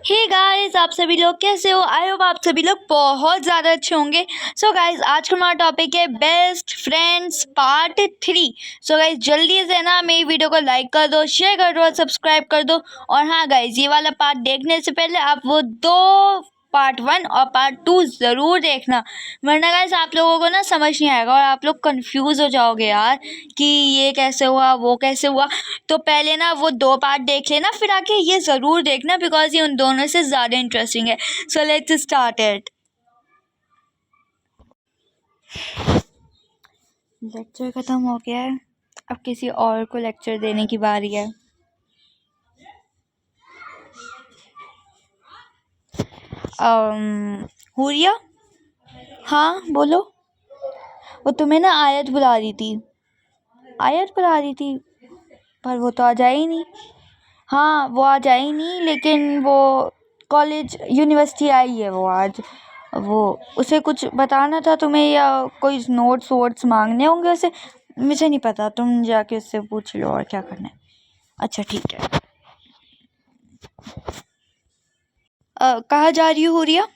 Hey guys, आप सभी लोग कैसे हो? आई होप आप सभी लोग बहुत ज़्यादा अच्छे होंगे। सो गाइस, आज का हमारा टॉपिक है best friends part 3। So guys, जल्दी से ना मेरी वीडियो को लाइक कर दो, शेयर कर दो और सब्सक्राइब कर दो। और हाँ गाइस, ये वाला पार्ट देखने से पहले आप वो दो पार्ट 1 और पार्ट 2 ज़रूर देखना, वरना गाइस आप लोगों को ना समझ नहीं आएगा और आप लोग कंफ्यूज हो जाओगे यार कि ये कैसे हुआ वो कैसे हुआ। तो पहले ना वो दो पार्ट देख लेना, फिर आके ये ज़रूर देखना बिकॉज ये उन दोनों से ज़्यादा इंटरेस्टिंग है। So let's start it. Lecture ख़त्म हो गया है, अब किसी और को लेक्चर देने की बारी है। हुरिया, हाँ बोलो। वो तुम्हें ना आयत बुला रही थी, पर वो तो आ जाए ही नहीं। हाँ वो आ जाए ही नहीं, लेकिन वो कॉलेज यूनिवर्सिटी आई है वो आज। वो उसे कुछ बताना था तुम्हें या कोई नोट्स वोट्स मांगने होंगे उसे, मुझे नहीं पता, तुम जाके उससे पूछ लो और क्या करना है। अच्छा ठीक है। कहाँ जा रही हो हुरिया?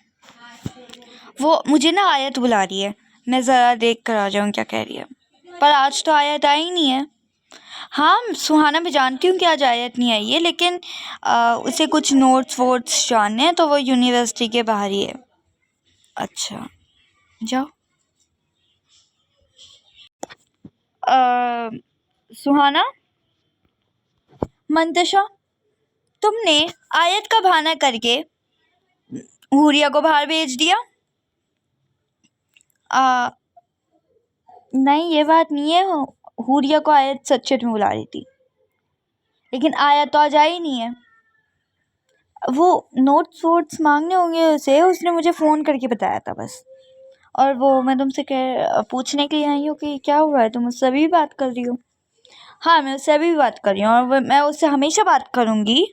वो मुझे ना आयत बुला रही है, मैं ज़रा देख कर आ जाऊँ क्या कह रही है। पर आज तो आयत आई नहीं है। हाँ सुहाना, मैं जानती हूँ कि आज आयत नहीं आई है, लेकिन उसे कुछ नोट्स वोट्स जानने हैं तो वो यूनिवर्सिटी के बाहर ही है। अच्छा जाओ। सुहाना, मंतशा, तुमने आयत का बहाना करके हुरिया को बाहर भेज दिया। नहीं ये बात नहीं है, हुरिया को आयत सच में बुला रही थी, लेकिन आयत तो आज आई नहीं है। वो नोट्स वोट्स मांगने होंगे उसे, उसने मुझे फ़ोन करके बताया था बस। और वो मैं तुमसे पूछने के लिए आई हूँ कि क्या हुआ है, तुम उससे अभी भी बात कर रही हो? हाँ मैं उससे अभी भी बात कर रही हूँ और मैं उससे हमेशा बात करूँगी।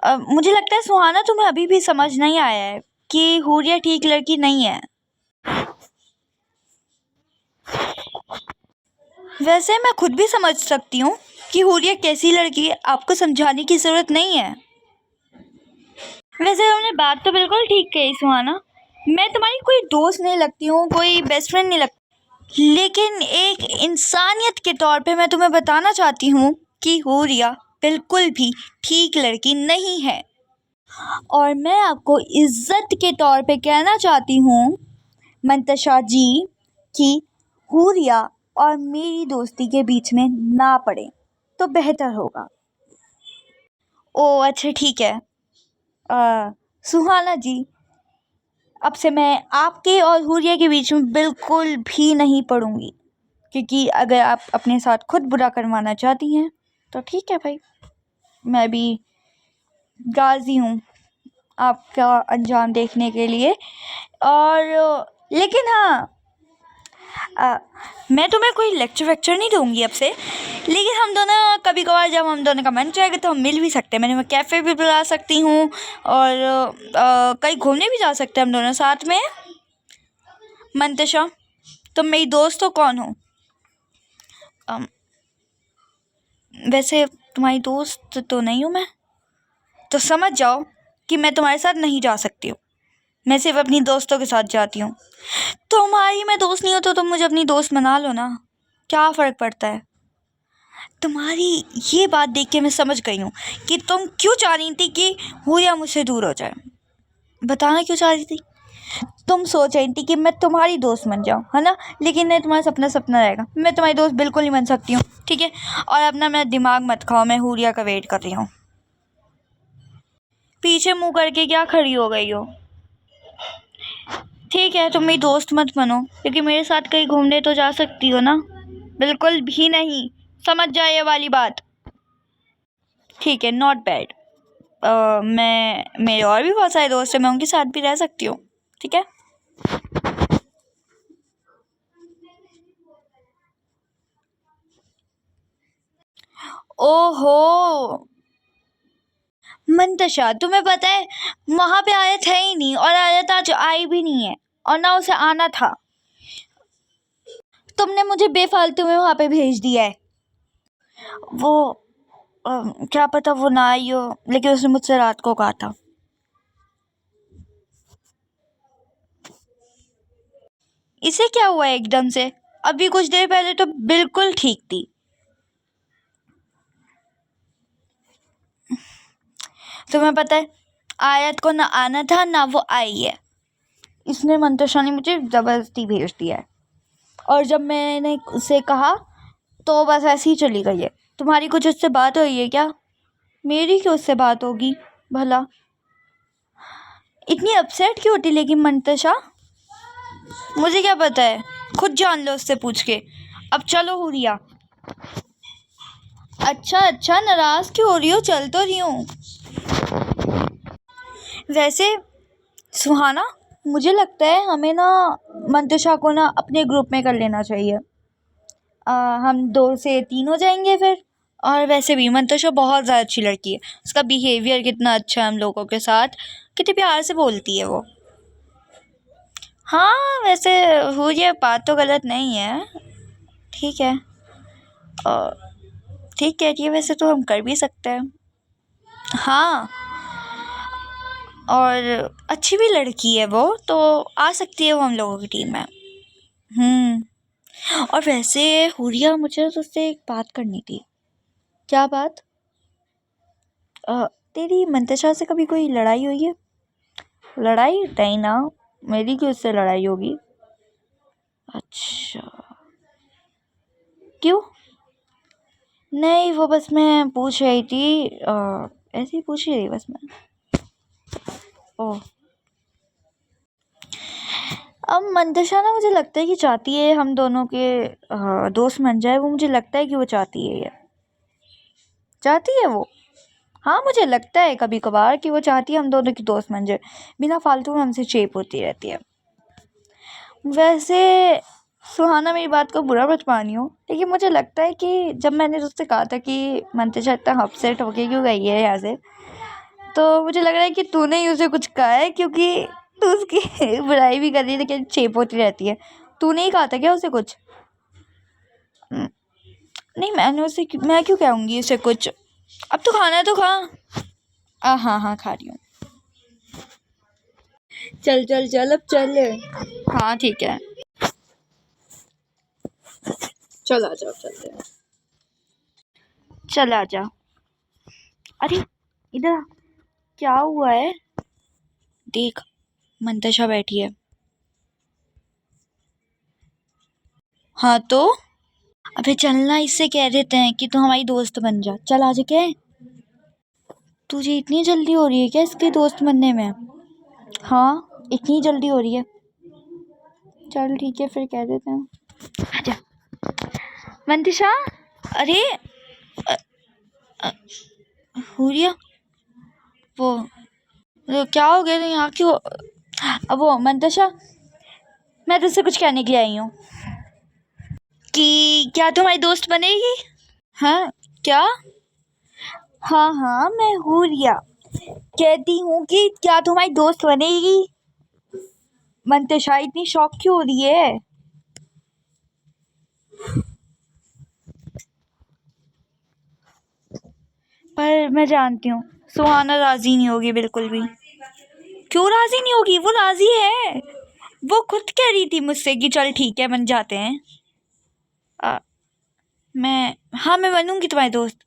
मुझे लगता है सुहाना तुम्हें अभी भी समझ नहीं आया है कि हुरिया ठीक लड़की नहीं है। वैसे मैं खुद भी समझ सकती हूँ कि हुरिया कैसी लड़की है, आपको समझाने की ज़रूरत नहीं है। वैसे तुमने बात तो बिल्कुल ठीक कही सुहाना, मैं तुम्हारी कोई दोस्त नहीं लगती हूँ, कोई बेस्ट फ्रेंड नहीं लगती, लेकिन एक इंसानियत के तौर पे मैं तुम्हें बताना चाहती हूँ कि हुरिया बिल्कुल भी ठीक लड़की नहीं है। और मैं आपको इज्जत के तौर पे कहना चाहती हूँ मंतशा जी कि हुरिया और मेरी दोस्ती के बीच में ना पड़े तो बेहतर होगा। ओ अच्छा ठीक है। सुहाना जी, अब से मैं आपके और हुरिया के बीच में बिल्कुल भी नहीं पड़ूंगी, क्योंकि अगर आप अपने साथ खुद बुरा करवाना चाहती हैं तो ठीक है भाई, मैं भी राज़ी हूँ आपका अंजाम देखने के लिए। और लेकिन हाँ, मैं तुम्हें कोई लेक्चर वेक्चर नहीं दूंगी अब से, लेकिन हम दोनों कभी कभार जब हम दोनों का मन चाहेगा तो हम मिल भी सकते हैं। मैं तुम्हें कैफ़े भी बुला सकती हूँ और कहीं घूमने भी जा सकते हैं हम दोनों साथ में। मंतशा, तुम मेरी दोस्त हो, कौन हो? वैसे तुम्हारी दोस्त तो नहीं हूँ मैं, तो समझ जाओ कि मैं तुम्हारे साथ नहीं जा सकती हूँ, मैं सिर्फ अपनी दोस्तों के साथ जाती हूँ। तुम्हारी मैं दोस्त नहीं हो तो तुम मुझे अपनी दोस्त बना लो ना, क्या फ़र्क पड़ता है? तुम्हारी ये बात देख के मैं समझ गई हूँ कि तुम क्यों चाह रही थी कि हुरिया मुझसे दूर हो जाए। बताना क्यों चाह रही थी? तुम सोच रही थी कि मैं तुम्हारी दोस्त बन जाऊँ, है ना? लेकिन नहीं, तुम्हारा सपना सपना रहेगा, मैं तुम्हारी दोस्त बिल्कुल नहीं बन सकती हूँ, ठीक है? और अब ना मेरा दिमाग मत खाओ, मैं हुरिया का वेट कर रही हूँ। पीछे मुँह करके क्या खड़ी हो गई हो? ठीक है तुम मेरी दोस्त मत बनो, क्योंकि मेरे साथ कहीं घूमने तो जा सकती हो ना? बिल्कुल भी नहीं, समझ जाए ये वाली बात। ठीक है, नॉट बैड। मैं मेरे और भी बहुत सारे दोस्त हैं, मैं उनके साथ भी रह सकती हूँ, ठीक है? ओहो मंतशा, तुम्हें पता है वहाँ पे आयत है ही नहीं, और आयत आज आई भी नहीं है, और ना उसे आना था। तुमने मुझे बेफालतू में वहाँ पे भेज दिया है। वो क्या पता वो ना आई हो, लेकिन उसने मुझसे रात को कहा था। इसे क्या हुआ एकदम से? अभी कुछ देर पहले तो बिल्कुल ठीक थी। तुम्हें पता है, आयत को ना आना था ना वो आई है। इसने मंतोषा ने मुझे ज़बरदस्ती भेज दिया है, और जब मैंने उसे कहा तो बस ऐसे ही चली गई है। तुम्हारी कुछ उससे बात हुई है क्या? मेरी क्यों उससे बात होगी भला? इतनी अपसेट क्यों होती लेकिन मंतोषा? मुझे क्या पता है, खुद जान लो उससे पूछ के। अब चलो हुरिया। अच्छा, नाराज क्यों हो रही हो? चल तो रही हूँ। वैसे सुहाना, मुझे लगता है हमें ना मंतोषा को ना अपने ग्रुप में कर लेना चाहिए। हम 2 से 3 हो जाएंगे फिर। और वैसे भी मंतोषा बहुत ज़्यादा अच्छी लड़की है। उसका बिहेवियर कितना अच्छा है हम लोगों के साथ, कितने प्यार से बोलती है वो। हाँ वैसे हुरिया बात तो गलत नहीं है। ठीक है, ठीक कह रही है। वैसे तो हम कर भी सकते हैं। हाँ, और अच्छी भी लड़की है वो, तो आ सकती है वो हम लोगों की टीम में। और वैसे हुरिया, मुझे तो उससे एक बात करनी थी। क्या बात? तेरी मंतोषा से कभी कोई लड़ाई हुई है? लड़ाई नहीं ना, मेरी क्यों उससे लड़ाई होगी? अच्छा, क्यों? नहीं, वो बस मैं पूछ रही थी, ऐसे ही पूछ रही थी बस मैं। ओह, अब मंतोषा ना मुझे लगता है कि चाहती है हम दोनों के दोस्त बन जाए। वो मुझे लगता है कि वो चाहती है, ये चाहती है वो। हाँ, मुझे लगता है कभी कभार कि वो चाहती है हम दोनों की दोस्त बन जाए, बिना फालतू में हमसे चेप होती रहती है। वैसे सुहाना, मेरी बात को बुरा मत मानियो, लेकिन मुझे लगता है कि जब मैंने उससे कहा था कि मंतोषा इतना अपसेट होके क्यों गई है यहाँ से, तो मुझे लग रहा है कि तूने ही उसे कुछ कहा है, क्योंकि तू उसकी बुराई भी कर रही है लेकिन चेप होती रहती है। तूने ही कहा था क्या उसे कुछ? नहीं, मैं क्यों कहूँगी उसे कुछ? अब तो खाना है तो खा। हाँ, खा रही हूँ। चल अब चल। हाँ ठीक है, चल आ जाओ, चलते हैं। चल आ जा। अरे इधर आ। क्या हुआ है? देख, मंतोषा बैठी है। हाँ तो अबे चलना, इससे कह देते हैं कि तू हमारी दोस्त बन जा। चल आ जा। क्या है, तुझे इतनी जल्दी हो रही है क्या इसके दोस्त बनने में? हाँ, इतनी जल्दी हो रही है। चल ठीक है, फिर कह देते हैं। आजा मंतोषा। अरे हुरिया, वो क्या हो गया? यहाँ क्यों? अब वो मंतोषा, मैं तुझसे कुछ कहने के लिए आई हूँ कि क्या तू हमारी दोस्त बनेगी? हाँ क्या? हाँ, मैं हुरिया कहती हूँ कि क्या तू हमारी दोस्त बनेगी? मंतोषा इतनी शौक क्यों हो रही है? पर मैं जानती हूँ सुहाना राजी नहीं होगी बिल्कुल भी। क्यों राजी नहीं होगी? वो राजी है। वो खुद कह रही थी मुझसे कि चल ठीक है, बन जाते हैं। मैं बनूंगी तुम्हारी दोस्त।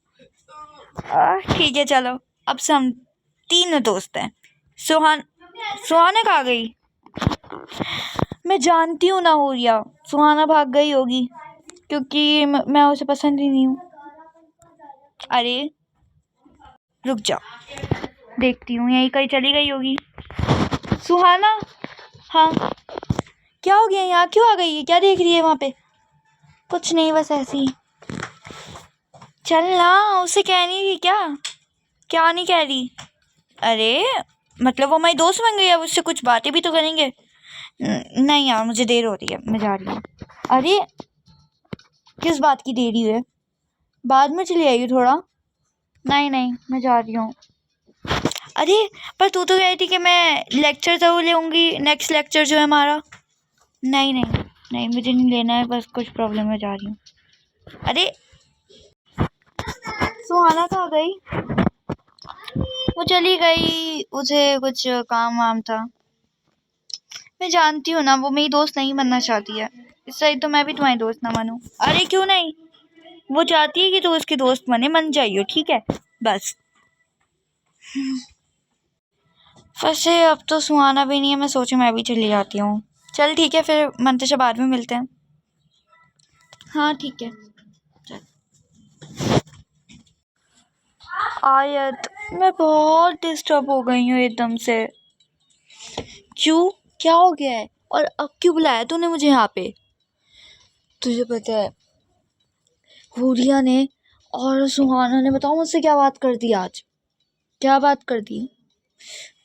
ठीक है, चलो अब से हम तीनों दोस्त हैं। सुहाना कहाँ गई? मैं जानती हूँ ना हुरिया, सुहाना भाग गई होगी, क्योंकि मैं उसे पसंद ही नहीं हूँ। अरे रुक जाओ, देखती हूँ, यहीं कहीं चली गई होगी सुहाना। हाँ, क्या हो गया? यहाँ क्यों आ गई है? क्या देख रही है वहाँ पे? कुछ नहीं, बस ऐसे ही। चलना, उसे कह नहीं रही क्या? क्या नहीं कह रही? अरे मतलब वो हमारी दोस्त बन गई, अब उससे कुछ बातें भी तो करेंगे। नहीं यार, मुझे देर हो रही है, मैं जा रही हूँ। अरे किस बात की देरी है? बाद में चली आएगी थोड़ा। नहीं, मैं जा रही हूँ। अरे पर तू तो कह रही थी कि मैं लेक्चर ज़रूर लेऊँगी, नेक्स्ट लेक्चर जो है हमारा। नहीं, मुझे नहीं लेना है, बस कुछ प्रॉब्लम है, जा रही हूँ। अरे सुहाना कहाँ गई? वो चली गई, उसे कुछ काम वाम था। मैं जानती हूँ ना, वो मेरी दोस्त नहीं बनना चाहती है। इस सही तो मैं भी तुम्हारी दोस्त ना बनूं। अरे क्यों नहीं, वो चाहती है कि तू उसकी दोस्त बने, मन जाइयो, ठीक है बस। वैसे अब तो सुहाना भी नहीं है, मैं सोचूं मैं भी चली जाती हूँ। चल ठीक है फिर, मंतशा बाद में मिलते हैं। हाँ ठीक है चल। आयत, मैं बहुत डिस्टर्ब हो गई हूँ एकदम से। क्यों, क्या हो गया है? और अब क्यों बुलाया तूने मुझे यहाँ पे? तुझे पता है हुरिया ने और सुहाना ने, बताओ मुझसे क्या बात कर दी आज? क्या बात कर दी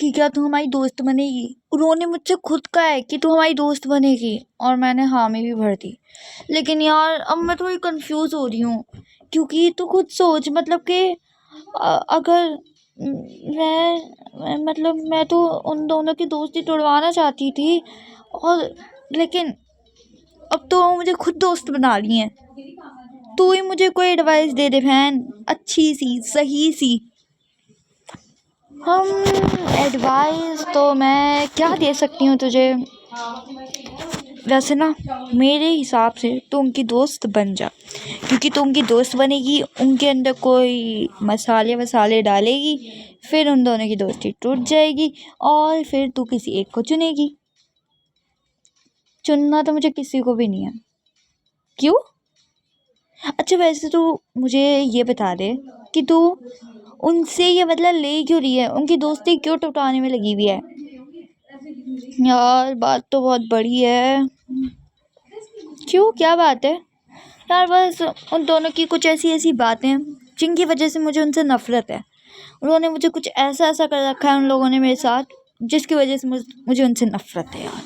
कि क्या तू हमारी दोस्त बनेगी? उन्होंने मुझसे खुद कहा है कि तू हमारी दोस्त बनेगी, और मैंने हामी भी भर दी। लेकिन यार अब मैं थोड़ी कंफ्यूज हो रही हूँ, क्योंकि तू खुद सोच, मतलब कि अगर मतलब मैं तो उन दोनों की दोस्ती तोड़वाना चाहती थी, और लेकिन अब तो वो मुझे खुद दोस्त बना रही हैं। तू ही मुझे कोई एडवाइस दे दे बहन, अच्छी सी सही सी। एडवाइस तो मैं क्या दे सकती हूँ तुझे? वैसे ना मेरे हिसाब से तू उनकी दोस्त बन जा, क्योंकि तू उनकी दोस्त बनेगी, उनके अंदर कोई मसाले वसाले डालेगी, फिर उन दोनों की दोस्ती टूट जाएगी, और फिर तू किसी एक को चुनेगी। चुनना तो मुझे किसी को भी नहीं है। क्यों? अच्छा वैसे तू मुझे ये बता दे कि तू उनसे ये मतलब ले क्यों रही है, उनकी दोस्ती क्यों टुटाने में लगी हुई है? यार बात तो बहुत बड़ी है। क्यों, क्या बात है? यार बस उन दोनों की कुछ ऐसी ऐसी बातें जिनकी वजह से मुझे उनसे नफरत है। उन्होंने मुझे कुछ ऐसा ऐसा कर रखा है उन लोगों ने मेरे साथ, जिसकी वजह से मुझे उनसे नफरत है यार।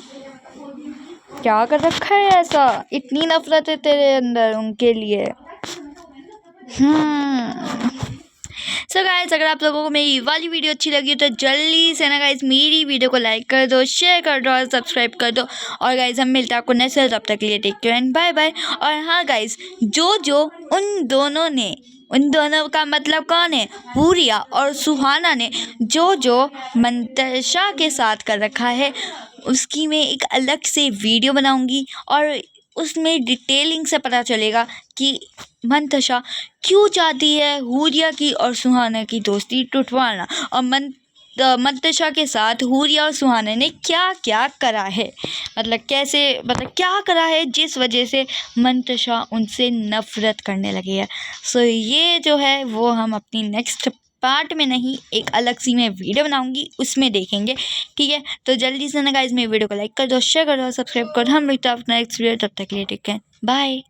क्या कर रखा है ऐसा, इतनी नफरत है तेरे अंदर उनके लिए? सो गाइस, अगर आप लोगों को मेरी वाली वीडियो अच्छी लगी तो जल्दी से ना गाइस मेरी वीडियो को लाइक कर दो, शेयर कर दो और सब्सक्राइब कर दो। और गाइस हम मिलते हैं आपको नेक्स्ट, तब तक के लिए take care and bye bye. और हाँ गाइस, जो उन दोनों का मतलब कौन है, हुरिया और सुहाना ने जो मंतशा के साथ कर रखा है, उसकी मैं एक अलग से वीडियो बनाऊंगी, और उसमें डिटेलिंग से पता चलेगा कि मंतशा क्यों चाहती है हुरिया की और सुहाना की दोस्ती टूटवाना, और मंतशा के साथ हुरिया और सुहाना ने क्या क्या करा है, मतलब कैसे, मतलब क्या करा है जिस वजह से मंतशा उनसे नफरत करने लगी है। सो ये जो है वो हम अपनी नेक्स्ट पार्ट में नहीं, एक अलग सी मैं वीडियो बनाऊंगी, उसमें देखेंगे, ठीक है? तो जल्दी से ना गाइस मेरी वीडियो को लाइक कर दो, शेयर कर दो, सब्सक्राइब कर दो। हम मिलते हैं अपना नेक्स्ट वीडियो, तब तक के लिए टेक केयर, बाय।